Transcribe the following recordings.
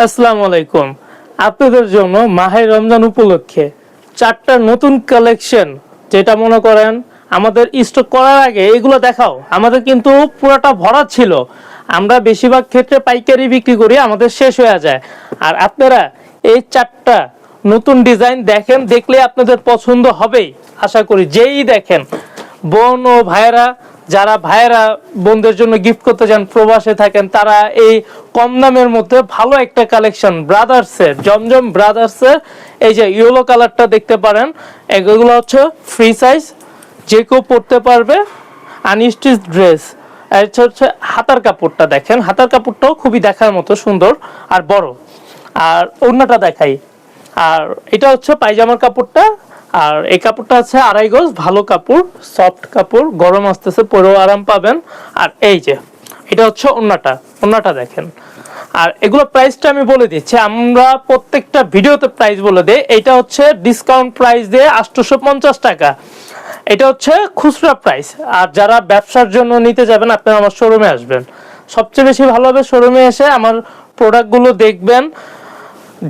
আসসালামু আলাইকুম। আপনাদের জন্য মাহে রমজান উপলক্ষে 4টা নতুন কালেকশন, যেটা মনে করেন আমাদের স্টক করার আগে এগুলো দেখাও, আমাদের কিন্তু পুরোটা ভরা ছিল। আমরা বেশিরভাগ ক্ষেত্রে পাইকারি বিক্রি করি, আমাদের শেষ হয়ে যায়। আর আপনারা এই 4টা নতুন ডিজাইন দেখেন, দেখলে আপনাদের পছন্দ হবেই আশা করি। যেই দেখেন, বোন ও ভাইয়েরা, যারা ভাইয়েরা বোনদের জন্য গিফট করতে যান, প্রবাসে থাকেন, তারা এই কম দামের মধ্যে ভালো একটা কালেকশন ব্রাদার্সের, জমজম ব্রাদার্সের এই যে ইয়েলো কালারটা দেখতে পারেন। এগুলো হচ্ছে ফ্রি সাইজ, যে কেউ পরতে পারবে, আনস্টিচ ড্রেস। এটা হচ্ছে হাতার কাপড়টা, দেখেন হাতার কাপড়টাও খুবই দেখার মতো সুন্দর আর বড়। আর ওড়নাটা দেখাই। আর এটা হচ্ছে পায়জামার কাপড়টা। আর এই কাপড়টা আছে 2.5 গজ, ভালো কাপড়, সফট কাপড়, গরম আসতেছে, পরেও আরাম পাবেন। আর এই যে এটা হচ্ছে ওড়নাটা দেখেন। আর এগুলো প্রাইসটা আমি বলে দিচ্ছি, আমরা প্রত্যেকটা ভিডিওতে প্রাইস বলে দিই। এটা হচ্ছে ডিসকাউন্ট প্রাইস দিয়ে 850 টাকা। এটা হচ্ছে খুচরা প্রাইস। আর যারা ব্যবসার জন্য নিতে যাবেন, আপনারা আমার শোরুমে আসবেন, সবচেয়ে বেশি ভালো হবে শোরুমে এসে আমার প্রোডাক্টগুলো দেখবেন,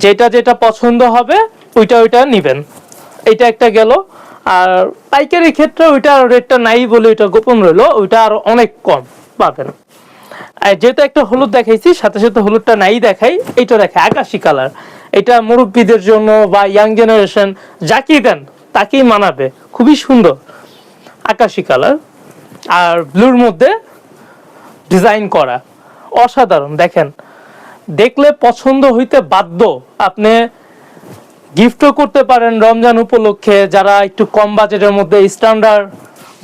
যেটা যেটা পছন্দ হবে ওইটা নেবেন। এটা একটা গেল। আর পাইকারি ক্ষেত্রে ওইটা রেটটা নাই বলে ওইটা গোপন রইলো, ওইটা আরো অনেক কম পাবেন। আর যেহেতু একটা হলুদ দেখাইছি, সাথে সাথে হলুদটা নাই দেখাই, এটা দেখে আকাশি কালার। এটা মুরব্বীদের জন্য বা ইয়াং জেনারেশন যাকেই দেন তাকেই মানাবে, খুবই সুন্দর আকাশি কালার। আর ব্লুর মধ্যে ডিজাইন করা, অসাধারণ। দেখেন, দেখলে পছন্দ হইতে বাধ্য। আপনি গিফটও করতে পারেন রমজান উপলক্ষে, যারা একটু কম বাজেটের মধ্যে স্ট্যান্ডার্ড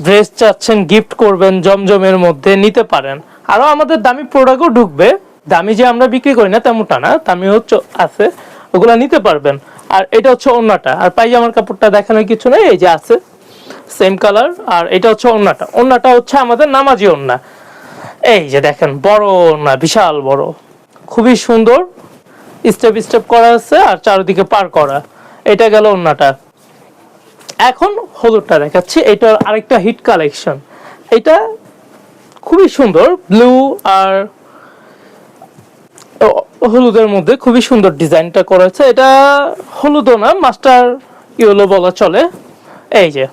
ড্রেস চাচ্ছেন গিফট করবেন, জমজমের মধ্যে নিতে পারেন। আরও আমাদের দামি প্রোডাক্টও ঢুকবে, দামি যে আমরা বিক্রি করি না তেমনটা না, দামি হচ্ছে আছে, ওগুলা নিতে পারবেন। আর এটা হচ্ছে ওড়নাটা। আর পায়জামার কাপড়টা দেখানোর কিছু নেই, এই যে আছে সেম কালার। আর এটা হচ্ছে ওড়নাটা হচ্ছে আমাদের নামাজি ওড়না। এই যে দেখেন, বড় ওড়না, বিশাল বড়, খুবই সুন্দর, স্টেপ স্টেপ করা আছে আর চারিদিকে পার করা। এটা গেল ওড়নাটা। এখন হলুদটা দেখাচ্ছি, এটা আরেকটা হিট কালেকশন। এটা খুবই সুন্দর, ব্লু আর হলুদের মধ্যে খুবই সুন্দর ডিজাইনটা করেছে। এটা হলুদও না, মাস্টার ইয়েলো বলা চলে। এই যে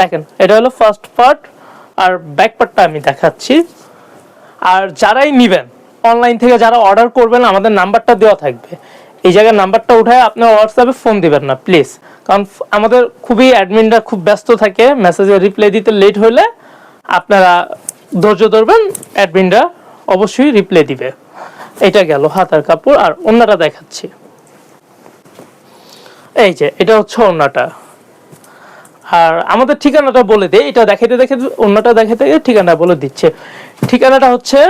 দেখেন, এটা হলো ফার্স্ট পার্ট, আর ব্যাক পার্টটা আমি দেখাচ্ছি। আর যারাই নিবেন, অনলাইন থেকে যারা অর্ডার করবেন, আমাদের নাম্বারটা দেওয়া থাকবে, এই জায়গায় নাম্বারটা উঠায় আপনার হোয়াটসঅ্যাপে ফোন দিবেন না প্লিজ। কারণ আমাদের খুবই অ্যাডমিনরা খুব ব্যস্ত থাকে, মেসেজে রিপ্লাই দিতে লেট হলে আপনারা ধৈর্য ধরবেন, অ্যাডমিনরা অবশ্যই রিপ্লাই দিবে। এটা গেল হাতার কাপড়। আর ওড়নাটা দেখাচ্ছি, এই যে এটা হচ্ছে ওড়নাটা। আর আমাদের ঠিকানাটা বলে দেই, এটা দেখাইতে দেখাইতে ওড়নাটা দেখাইতে ঠিকানা বলে দিচ্ছে। ঠিকানাটা হচ্ছে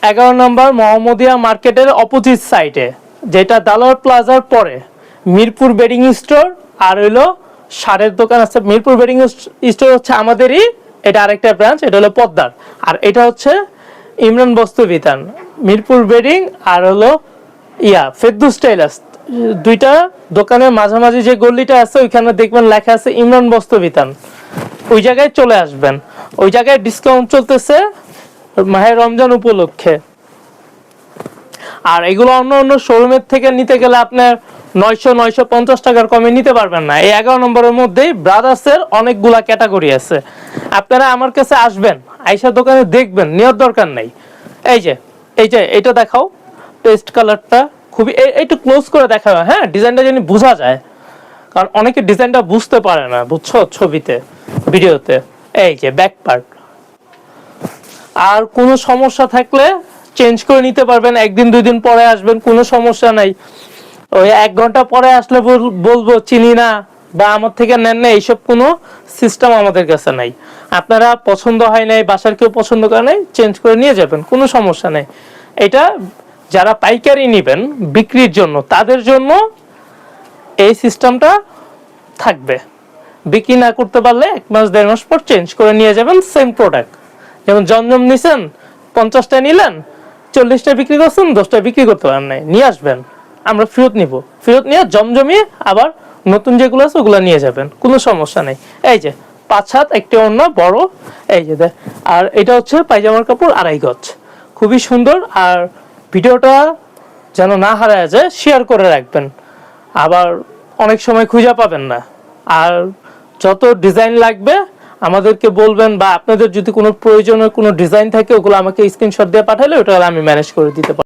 11 নম্বর মোহাম্মদিয়া মার্কেটের অপোজিট সাইডে, যেটা দালোয়ার প্লাজার পরে মিরপুর বেডিং স্টোর। আর হইলো সারের দোকান আছে। মিরপুর বেডিং স্টোর হচ্ছে আমাদেরই, এটা আরেকটা ব্রাঞ্চ, এটা হলো পদ্মার। আর এটা হচ্ছে ইমরান বস্ত্র বিতান। মিরপুর বেডিং আর হলো ফেরদৌস টেইলার্স, দুইটা দোকানের মাঝামাঝি যে গল্লিটা আছে, ওইখানে দেখবেন লেখা আছে ইমরান বস্ত্র বিতান। ওই জায়গায় চলে আসবেন, ওই জায়গায় ডিসকাউন্ট চলতেছে মাহে রমজান উপলক্ষে। আর এগুলো অন্য অন্য শোরুমের থেকে নিতে গেলে আপনার 900-950 টাকার কমে নিতে পারবেন না। এই 11 নম্বরের মধ্যেই ব্রাদার্সের অনেকগুলা ক্যাটাগরি আছে। আপনারা আমার কাছে আসবেন, আইসা দোকানে দেখবেন, নেওয়ার দরকার নাই। এই যে এটা দেখাও, পেস্ট কালারটা খুবই, একটু ক্লোজ করে দেখাও, হ্যাঁ, ডিজাইনটা যেন বোঝা যায়, কারণ অনেকে ডিজাইনটা বুঝতে পারে না, বুঝছো, ছবিতে ভিডিওতে। এই যে ব্যাক পার্ট। আর কোনো সমস্যা থাকলে চেঞ্জ করে নিতে পারবেন, একদিন 2 দিন পরে আসবেন, কোনো সমস্যা নাই। ওই 1 ঘন্টা পরে আসলে বলবো চিনি না বা আমার থেকে নেন না, এইসব কোনো সিস্টেম আমাদের কাছে নাই। আপনারা পছন্দ হয় নাই, বাসার কেউ পছন্দ করে নাই, চেঞ্জ করে নিয়ে যাবেন, কোনো সমস্যা নেই। এটা যারা পাইকারি নেবেন বিক্রির জন্য, তাদের জন্য এই সিস্টেমটা থাকবে। বিক্রি না করতে পারলে 1 মাস 1.5 মাস পর চেঞ্জ করে নিয়ে যাবেন সেম প্রোডাক্ট। যেমন জমজম নিছেন, 50টা নিলেন, 40টা বিক্রি করছেন, 10টা বিক্রি করতে পারেন নাই, নিয়ে আসবেন, আমরা ফেরত নিব। ফেরত নিয়ে জমজমি আবার নতুন যেগুলো আছে ওগুলো নিয়ে যাবেন, কোনো সমস্যা নেই। এই যে 5 হাত একটা অন্য বড়, এই যে আর এটা হচ্ছে পায়জামার কাপড় 2.5 গজ, খুবই সুন্দর। আর ভিডিওটা যেন না হারায় যায় শেয়ার করে রাখবেন, আবার অনেক সময় খুঁজে পাবেন না। আর যত ডিজাইন লাগবে আমাদেরকে বলবেন, বা আপনাদের যদি কোনো প্রয়োজনীয় কোনো ডিজাইন থাকে ওগুলো আমাকে স্ক্রিনশট দিয়ে পাঠালে ওটা আমি ম্যানেজ করে দিতে পারবো।